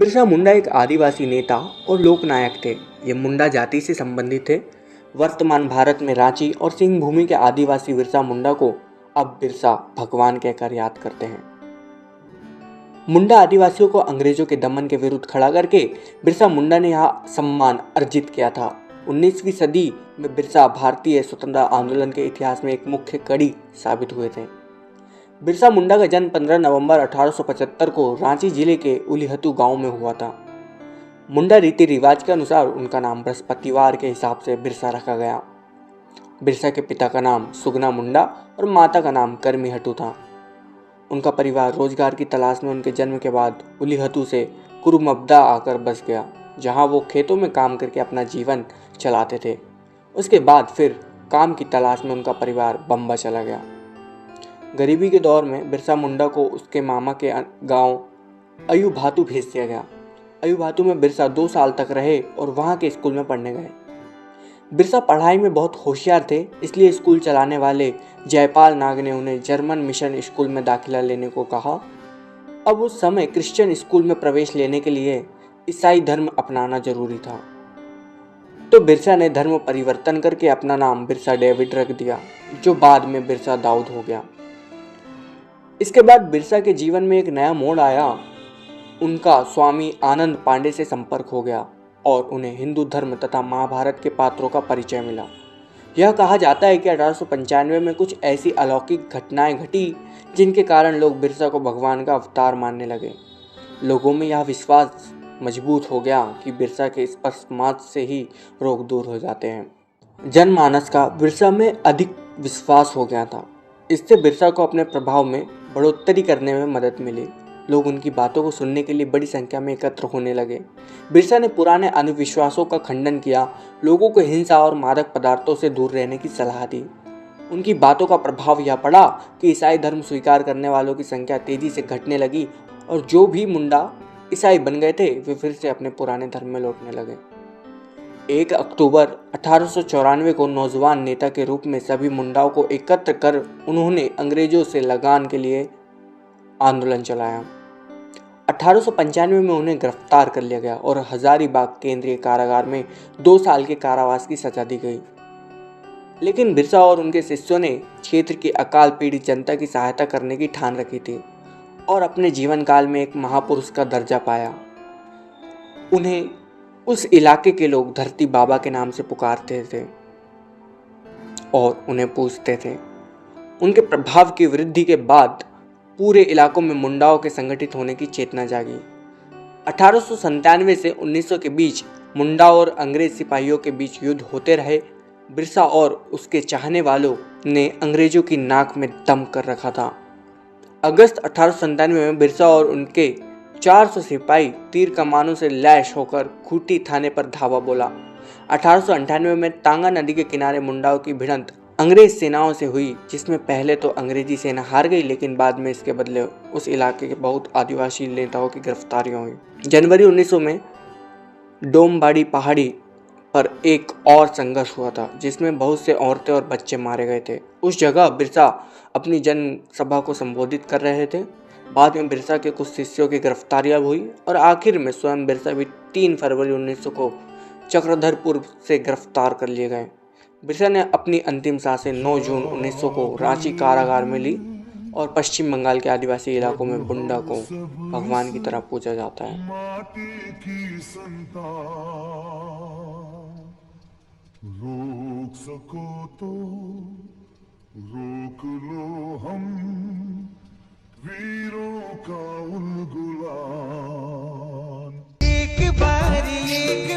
बिरसा मुंडा एक आदिवासी नेता और लोकनायक थे। ये मुंडा जाति से संबंधित थे। वर्तमान भारत में रांची और सिंह भूमि के आदिवासी बिरसा मुंडा को अब बिरसा भगवान कहकर याद करते हैं। मुंडा आदिवासियों को अंग्रेजों के दमन के विरुद्ध खड़ा करके बिरसा मुंडा ने यहाँ सम्मान अर्जित किया था। 19वीं सदी में बिरसा भारतीय स्वतंत्रता आंदोलन के इतिहास में एक मुख्य कड़ी साबित हुए थे। बिरसा मुंडा का जन्म 15 नवंबर 1875 को रांची जिले के उलीहतू गांव में हुआ था। मुंडा रीति रिवाज के अनुसार उनका नाम बृहस्पतिवार के हिसाब से बिरसा रखा गया। बिरसा के पिता का नाम सुगना मुंडा और माता का नाम करमी हटू था। उनका परिवार रोजगार की तलाश में उनके जन्म के बाद उलीहतू से कुरुमब्दा आकर बस गया, जहां वो खेतों में काम करके अपना जीवन चलाते थे। उसके बाद फिर काम की तलाश में उनका परिवार बम्बा चला गया। गरीबी के दौर में बिरसा मुंडा को उसके मामा के गांव अयुभातू भेज दिया गया। अयुभातू में बिरसा 2 साल तक रहे और वहां के स्कूल में पढ़ने गए। बिरसा पढ़ाई में बहुत होशियार थे, इसलिए स्कूल चलाने वाले जयपाल नाग ने उन्हें जर्मन मिशन स्कूल में दाखिला लेने को कहा। अब उस समय क्रिश्चियन स्कूल में प्रवेश लेने के लिए ईसाई धर्म अपनाना जरूरी था, तो बिरसा ने धर्म परिवर्तन करके अपना नाम बिरसा डेविड रख दिया, जो बाद में बिरसा दाऊद हो गया। इसके बाद बिरसा के जीवन में एक नया मोड़ आया। उनका स्वामी आनंद पांडे से संपर्क हो गया और उन्हें हिंदू धर्म तथा महाभारत के पात्रों का परिचय मिला। यह कहा जाता है कि 1895 में कुछ ऐसी अलौकिक घटनाएं घटी जिनके कारण लोग बिरसा को भगवान का अवतार मानने लगे। लोगों में यह विश्वास मजबूत हो गया कि बिरसा के स्पर्श मात्र से ही रोग दूर हो जाते हैं। जनमानस का बिरसा में अधिक विश्वास हो गया था। इससे बिरसा को अपने प्रभाव में बढ़ोतरी करने में मदद मिली। लोग उनकी बातों को सुनने के लिए बड़ी संख्या में एकत्र होने लगे। बिरसा ने पुराने अंधविश्वासों का खंडन किया, लोगों को हिंसा और मादक पदार्थों से दूर रहने की सलाह दी। उनकी बातों का प्रभाव यह पड़ा कि ईसाई धर्म स्वीकार करने वालों की संख्या तेजी से घटने लगी और जो भी मुंडा ईसाई बन गए थे वे फिर से अपने पुराने धर्म में लौटने लगे। 1 अक्टूबर 1894 को नौजवान नेता के रूप में सभी मुंडाओं को एकत्र कर उन्होंने अंग्रेजों से लगान के लिए आंदोलन चलाया। 1895 में उन्हें गिरफ्तार कर लिया गया और हजारीबाग केंद्रीय कारागार में 2 साल के कारावास की सजा दी गई। लेकिन बिरसा और उनके शिष्यों ने क्षेत्र की अकाल पीड़ित जनता की सहायता करने की ठान रखी थी और अपने जीवन काल में एक महापुरुष का दर्जा पाया। उन्हें उस इलाके के लोग धरती बाबा के नाम से पुकारते थे और उन्हें पूजते थे। उनके प्रभाव की वृद्धि के बाद पूरे इलाकों में मुंडाओं के संगठित होने की चेतना जागी। 1897 से 1900 के बीच मुंडा और अंग्रेज सिपाहियों के बीच युद्ध होते रहे। बिरसा और उसके चाहने वालों ने अंग्रेजों की नाक में दम कर रखा था। अगस्त 1897 में बिरसा और उनके 400 सिपाही तीर कमानों से लैश होकर खूंटी थाने पर धावा बोला। 1898 में तांगा नदी के किनारे मुंडाओं की भिड़ंत अंग्रेज सेनाओं से हुई, जिसमें पहले तो अंग्रेजी सेना हार गई, लेकिन बाद में इसके बदले उस इलाके के बहुत आदिवासी नेताओं की गिरफ्तारियां हुई। जनवरी 1900 में डोमबाड़ी पहाड़ी पर एक और संघर्ष हुआ था, जिसमें बहुत से औरतें और बच्चे मारे गए थे। उस जगह बिरसा अपनी जनसभा को संबोधित कर रहे थे। बाद में बिरसा के कुछ शिष्यों की गिरफ्तारियां हुई और आखिर में स्वयं बिरसा भी 3 फरवरी 1900 को चक्रधरपुर से गिरफ्तार कर लिए गए। बिरसा ने अपनी अंतिम सांसें 9 जून 1900 को रांची कारागार में ली और पश्चिम बंगाल के आदिवासी इलाकों में बुंडा को भगवान की तरह पूजा जाता है। रोक सको तो रोक लो हम वीरों का उन गुलाम। एक बार ये